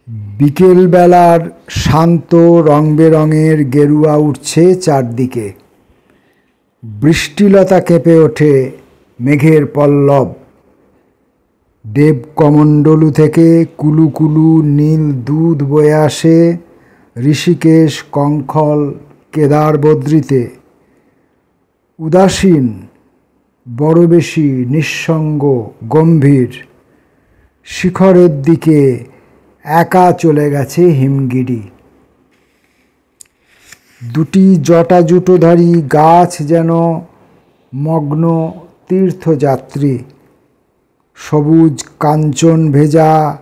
বিকেলবেলার শান্ত রংবেরঙের গেরুয়া উঠছে চারদিকে। বৃষ্টিলতা কেঁপে ওঠে মেঘের পল্লব। দেবকমণ্ডলু থেকে কুলু কুলু নীল দুধ বয়ে আসে ঋষিকেশ, কঙ্খল, কেদার বদ্রীতে। উদাসীন, বড় বেশি নিঃসঙ্গ, গম্ভীর। শিখরের দিকে একা চলে গেছে হিমগিরি। দুটি জটাজুটোধারী গাছ যেন মগ্ন তীর্থযাত্রী। সবুজ কাঞ্চন ভেজা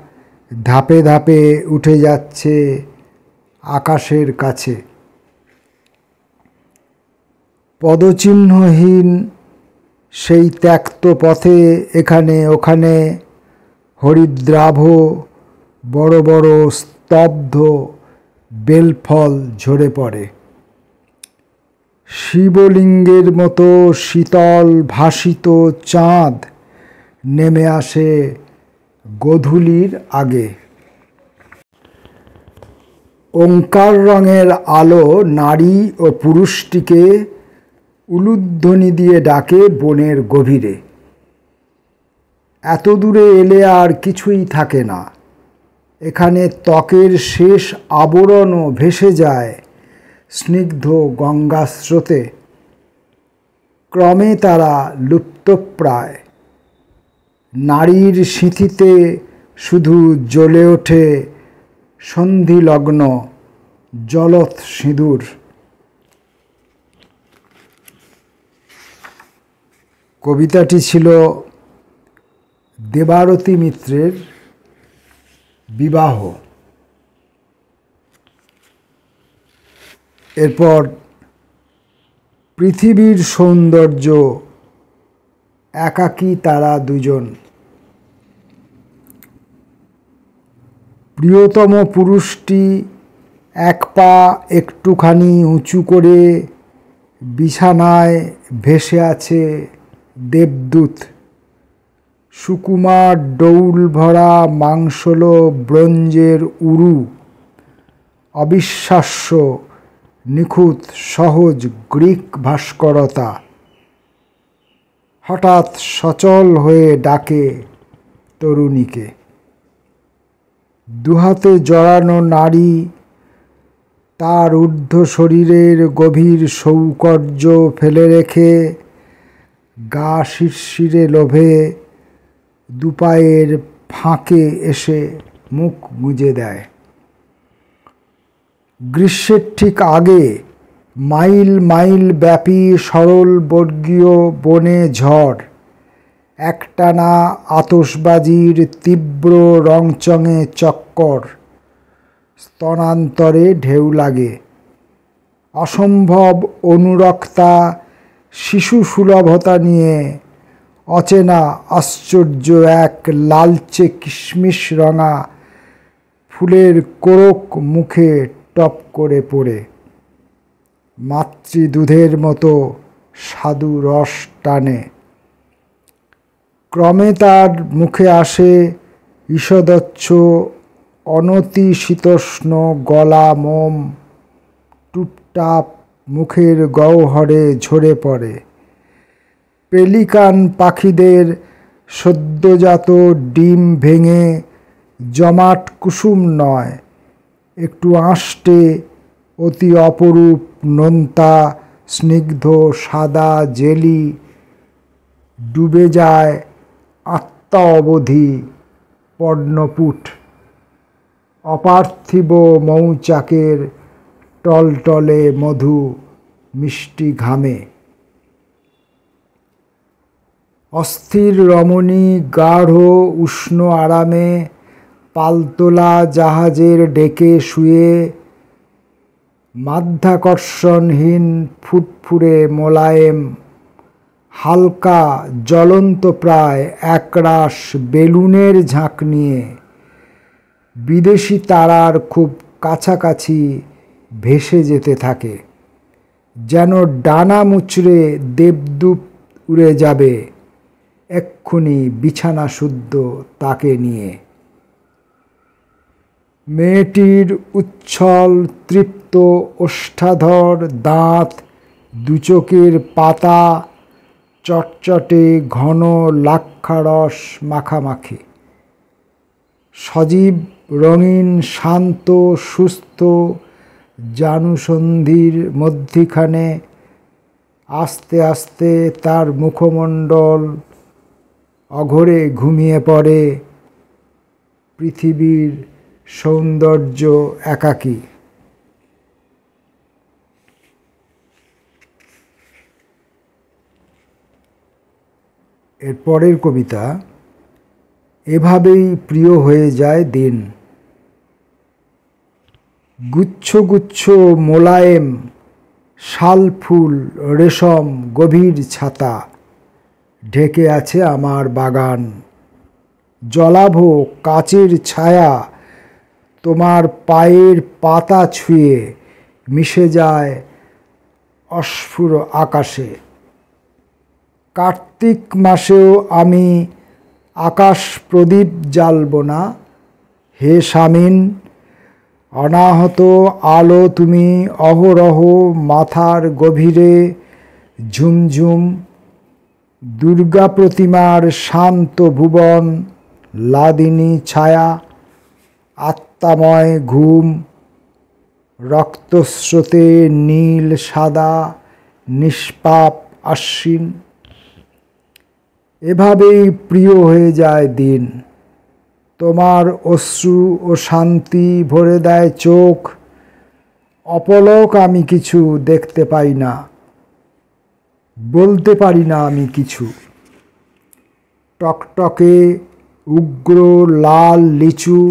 ধাপে ধাপে উঠে যাচ্ছে আকাশের কাছে। পদচিহ্নহীন সেই ত্যক্ত পথে এখানে ওখানে হরিদ্রাভ বড় বড় স্তব্ধ বেলফল ঝরে পড়ে। শিবলিঙ্গের মতো শীতল ভাসিত চাঁদ নেমে আসে গোধূলির আগে। ওঙ্কার রঙের আলো নারী ও পুরুষটিকে উলুধ্বনি দিয়ে ডাকে বনের গভীরে। এত দূরে এলে আর কিছুই থাকে না। এখানে ত্বকের শেষ আবরণও ভেসে যায় স্নিগ্ধ গঙ্গা স্রোতে। ক্রমে তারা লুপ্তপ্রায়। নারীর সিঁথিতে শুধু জ্বলে ওঠে সন্ধিলগ্ন জলৎ সিঁদুর। কবিতাটি ছিল দেবারতী মিত্রের বিবাহ। এরপর পৃথিবীর সৌন্দর্য, একাকী তারা দুজন। প্রিয়তম পুরুষটি এক পা একটুখানি উঁচু করে বিছানায় ভেসে আছে দেবদূত। সুকুমার ডৌল ভরা মাংসলো ব্রোঞ্জের উরু। অবিশ্বাস্য নিখুঁত সহজ গ্রীক ভাস্করতা। হঠাৎ সচল হয়ে ডাকে তরুণীকে। দুহাতে জড়ানো নারী, তার ঊর্ধ্ব শরীরের গভীর সৌকর্য ফেলে রেখে গা শিরশিরে লোভে দুপায়ের ফাঁকে এসে মুখ গুঁজে দেয়। গ্রীষ্মের ঠিক আগে মাইল মাইল ব্যাপী সরল বর্গীয় বনে ঝড়। একটানা আতশবাজির তীব্র রংচঙে চক্কর। স্তনান্তরে ঢেউ লাগে। অসম্ভব অনুরক্তা শিশু সুলভতা নিয়ে অচেনা আশ্চর্য এক লালচে কিশমিশ রঙা ফুলের কোরক মুখে টপ করে পড়ে। মাতৃদুধের মতো স্বাদু রস টানে। ক্রমে তার মুখে আসে ঈষদচ্ছ অনতিশীতোষ্ণ গলা মোম। টুপটাপ মুখের গহ্বরে ঝরে পড়ে। পেলিকান পাখিদের সদ্যজাত ডিম ভেঙে জমাট কুসুম নয়, একটু আঁশটে অতি অপরূপ নোনতা স্নিগ্ধ সাদা জেলি ডুবে যায় আত্মা অবধি পর্ণপুট। অপার্থিব মৌচাকের টলটলে মধু মিষ্টি ঘামে। অস্থির রমণী গাঢ় উষ্ণ আরামে পালতোলা জাহাজের ডেকে শুয়ে মাধ্যাকর্ষণহীন ফুটফুরে মোলায়েম হালকা জ্বলন্ত প্রায় একরাশ বেলুনের ঝাঁক নিয়ে বিদেশি তারার খুব কাছাকাছি ভেসে যেতে থাকে। যেন ডানা মুচড়ে দেবদূত উড়ে যাবে এক্ষুনি বিছানা শুদ্ধ তাকে নিয়ে। মেয়েটির উচ্ছল তৃপ্ত ওষ্ঠাধর, দাঁত, দুচোখের পাতা চটচটে ঘন লাক্ষারস মাখামাখি। সজীব রঙিন শান্ত সুস্থ জানুসন্ধির মধ্যিখানে আস্তে আস্তে তার মুখমণ্ডল অঘরে ঘুমিয়ে পড়ে পৃথিবীর সৌন্দর্য একাকী। এর পরের কবিতা, এভাবেই প্রিয় হয়ে যায় দিন। গুচ্ছ গুচ্ছ মোলায়েম শালফুল রেশম গভীর ছাতা ঢেকে আছে আমার বাগান। জলাভ কাচের ছায়া তোমার পায়ের পাতা ছুঁয়ে মিশে যায় অস্ফুর আকাশে। কার্তিক মাসেও আমি আকাশ প্রদীপ জ্বালব না, হে স্বামীন। অনাহত আলো তুমি অহরহ মাথার গভীরে ঝুমঝুম। দুর্গা প্রতিমার শান্ত ভুবন লাদিনী ছায়া, আত্মাময় ঘুম, রক্তস্রোতে নীল সাদা নিষ্পাপ আশ্বিন। এভাবেই প্রিয় হয়ে যায় দিন। তোমার অশ্রু ও শান্তি ভরে দেয় চোখ। অপলক আমি কিছু দেখতে পাই না, বলতে পারি না আমি কিছু। টকটকে উগ্র লাল লিচু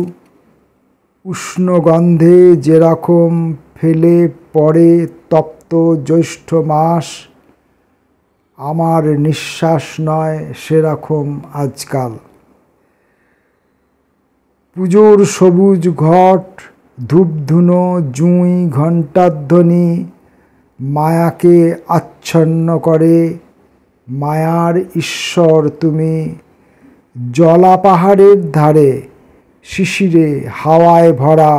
উষ্ণ গন্ধে যেরকম ফেলে পড়ে তপ্ত জ্যৈষ্ঠ মাস, আমার নিঃশ্বাস নয় সেরকম আজকাল। পুজোর সবুজ ঘট ধূপধুনো জুঁই ঘণ্টাধ্বনি মায়াকে আচ্ছন্ন করে। মায়ার ঈশ্বর তুমি। জলা পাহাড়ের ধারে শিশিরে হাওয়ায় ভরা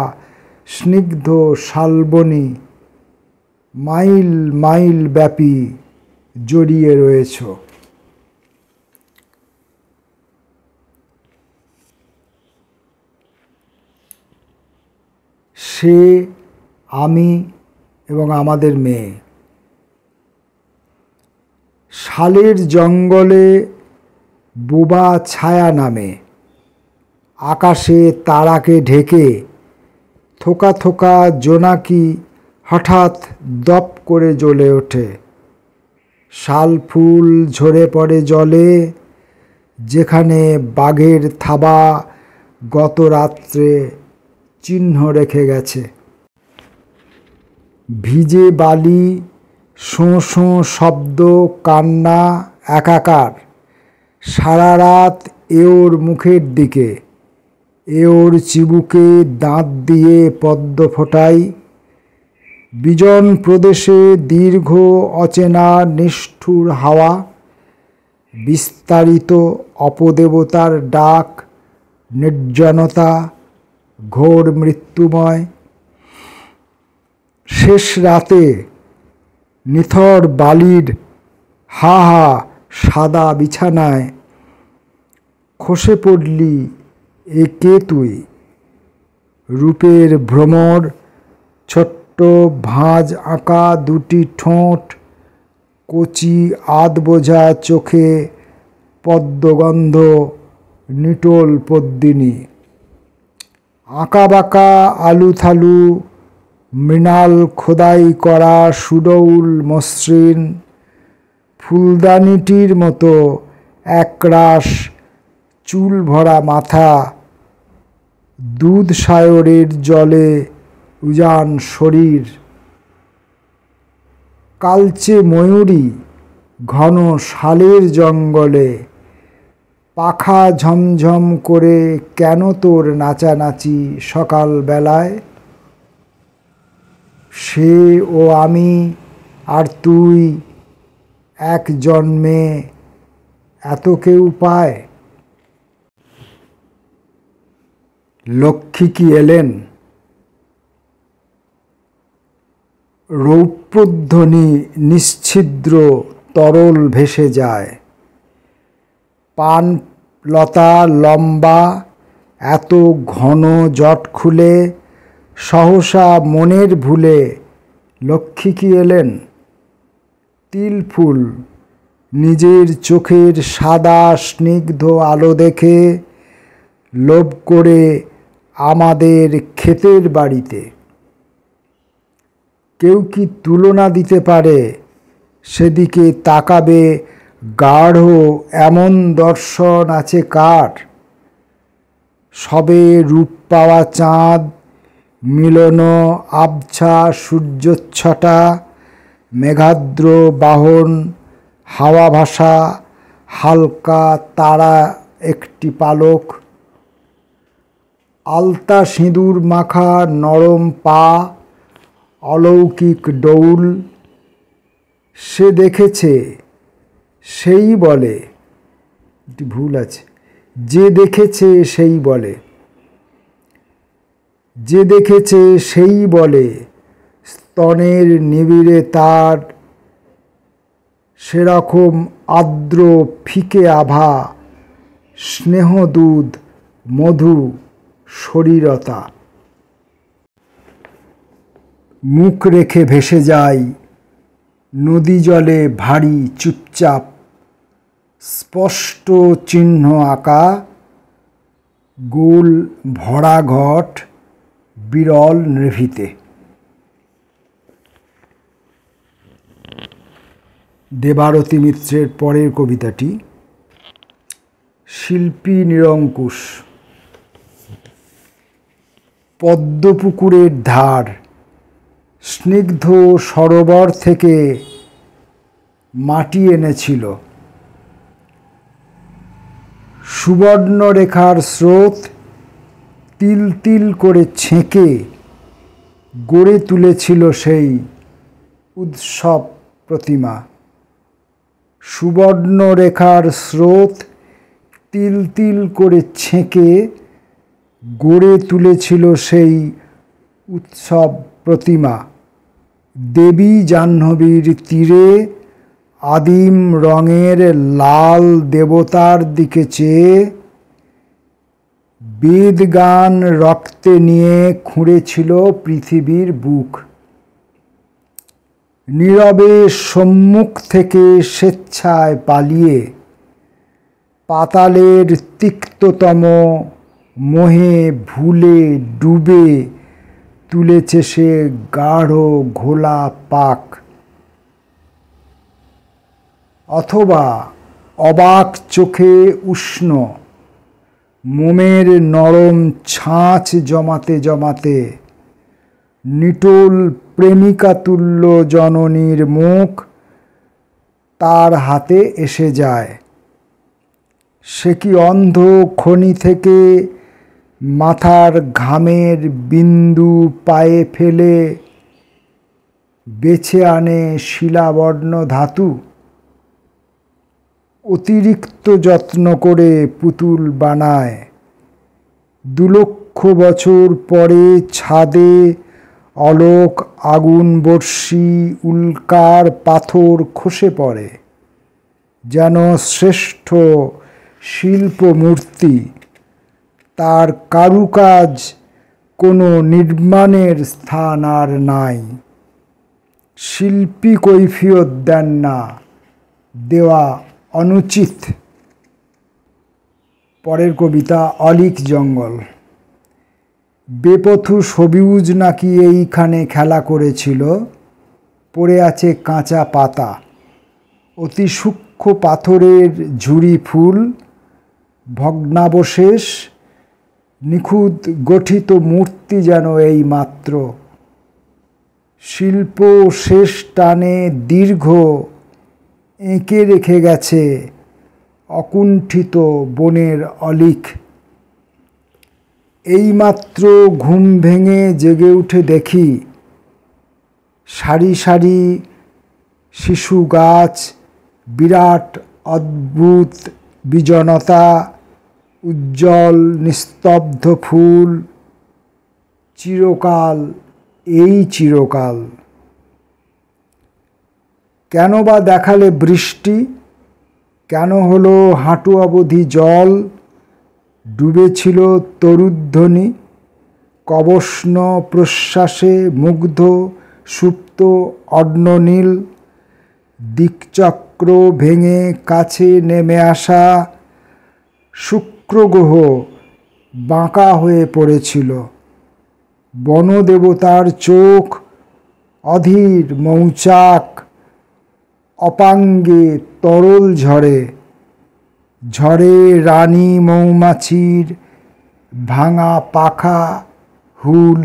স্নিগ্ধ শালবনী মাইল মাইল ব্যাপী জড়িয়ে রয়েছ। সে, আমি এবং আমাদের মেয়ে। শালের জঙ্গলে বোবা ছায়া নামে, আকাশে তারাকে ঢেকে থোকা থোকা জোনাকি হঠাৎ দপ করে জ্বলে ওঠে। শাল ফুল ঝরে পড়ে জলে, যেখানে বাঘের থাবা গত রাত্রে চিহ্ন রেখে গেছে। ভিজে বালি, শোঁ শোঁ শব্দ, কান্না একাকার। সারা রাত এওর মুখের দিকে, এওর চিবুকে দাঁত দিয়ে পদ্ম ফোটাই। বিজন প্রদেশে দীর্ঘ অচেনা নিষ্ঠুর হাওয়া, বিস্তারিত অপদেবতার ডাক, নির্জনতা ঘোর মৃত্যুময়। শেষ রাতে নিথর বালির হা হা সাদা বিছানায় খসে পড়লি, এ কে তুই? রূপের ভ্রমর, ছোট্ট ভাঁজ আঁকা দুটি ঠোঁট, কচি আধ বোঝা চোখে পদ্মগন্ধ নিটোল পদ্মিনী। আঁকা বাঁকা আলু থালু মৃণাল খোদাই করা সুডৌল মসৃণ ফুলদানিটির মতো একরাশ চুল ভরা মাথা, দুধ সায়রের জলে উজান শরীর। কালচে ময়ূরী ঘন শালের জঙ্গলে, পাখা ঝমঝম করে কেন তোর নাচানাচি সকাল বেলায়? সে ও আমি আর তুই এক জন্মে এত কেউ পায়? লক্ষ্মী কি এলেন? রৌপ্যধ্বনি নিশ্ছিদ্র তরল ভেসে যায়। পান লতা লম্বা এত ঘন জট খুলে, সহসা মনের ভুলে লক্ষ্মী কি এলেন। তিল ফুল নিজের চোখের সাদা স্নিগ্ধ আলো দেখে লোভ করে আমাদের ক্ষেতের বাড়িতে। কেউ কি তুলনা দিতে পারে, সেদিকে তাকাবে গাঢ় এমন দর্শন আছে কার। সবে রূপ পাওয়া চাঁদ, মিলন আবছা সূর্যোচ্ছটা, মেঘাদ্র বাহন হাওয়া ভাসা হালকা তারা একটি পালক, আলতা সিঁদুর মাখা নরম পা, অলৌকিক ডৌল। সে দেখেছে সেই বলে, একটি ভুল আছে, যে দেখেছে সেই বলে, যে দেখেছে সেই বলে, স্তনের নিবিড়ে তার সেরকম আর্দ্র ফিকে আভা, স্নেহ দুধ মধু শরীরতা। মুখ রেখে ভেসে যায় নদী জলে ভারী চুপচাপ, স্পষ্ট চিহ্ন আঁকা গোল ভরা ঘট বিরল নিভৃতে। দেবারতী মিত্রের পরের কবিতাটি শিল্পী নিরঙ্কুশ। পদ্মপুকুরের ধার, স্নিগ্ধ সরোবর থেকে মাটি এনেছিল। সুবর্ণরেখার স্রোত তিল তিল করে ছেঁকে গড়ে তুলেছিল সেই উৎসব প্রতিমা। সুবর্ণরেখার স্রোত তিল তিল করে ছেঁকে গড়ে তুলেছিল সেই উৎসব প্রতিমা। দেবী জাহ্নবীর তীরে আদিম রঙের লাল দেবতার দিকে চেয়ে বেদগান রক্তে নিয়ে খুঁড়েছিল পৃথিবীর বুক। নীরবে সম্মুখ থেকে স্বেচ্ছায় পালিয়ে পাতালের তিক্ততম মোহে ভুলে ডুবে তুলেছে সে গাঢ় ঘোলা পাক। অথবা অবাক চোখে উষ্ণ মোমের নরম ছাঁচ জমাতে জমাতে নিটোল প্রেমিকাতুল্য জননীর মুখ তার হাতে এসে যায়। সে কি অন্ধ খনি থেকে মাথার ঘামের বিন্দু পায়ে ফেলে বেছে আনে শিলাবর্ণ ধাতু। অতিরিক্ত যত্ন করে পুতুল বানায়। 2 লক্ষ বছর পরে ছাদে অলোক আগুন বর্ষি উল্কার পাথর খসে পড়ে, যেন শ্রেষ্ঠ শিল্পমূর্তি। তার কারুকাজ কোনো নির্মাণের স্থান আর নাই। শিল্পী কৈফিয়ত দেন না, দেওয়া অনুচিত। পরের কবিতা অলিক জঙ্গল। বেপথু সবুজ নাকি এইখানে খেলা করেছিল, পড়ে আছে কাঁচা পাতা, অতি সূক্ষ্ম পাথরের ঝুড়ি ফুল, ভগ্নাবশেষ নিখুঁত গঠিত মূর্তি যেন এই মাত্র। শিল্প শেষ টানে দীর্ঘ এঁকে রেখে গেছে অকুণ্ঠিত বনের অলিক। এইমাত্র ঘুম ভেঙে জেগে উঠে দেখি সারি সারি শিশু গাছ, বিরাট অদ্ভুত বিজনতা, উজ্জ্বল নিস্তব্ধ ফুল। চিরকাল, এই চিরকাল। কেন বা দেখালে বৃষ্টি, কেন হলো হাঁটু অবধি জল, ডুবেছিল তরুধ্বনি, কবষ্ণ প্রশ্বাসে মুগ্ধ সুপ্ত অর্ণনীল, দিকচক্র ভেঙে কাছে নেমে আসা শুক্রগ্রহ বাঁকা হয়ে পড়েছিল। বনদেবতার চোখ অধীর মৌচাক, অপাঙ্গে তরল ঝরে, ঝরে রানী মৌমাছির ভাঙা পাখা, হুল,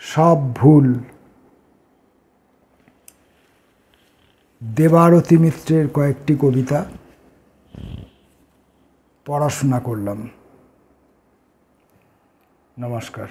সব ভুল। দেবারতী মিত্রের কয়েকটি কবিতা পড়াশোনা করলাম। নমস্কার।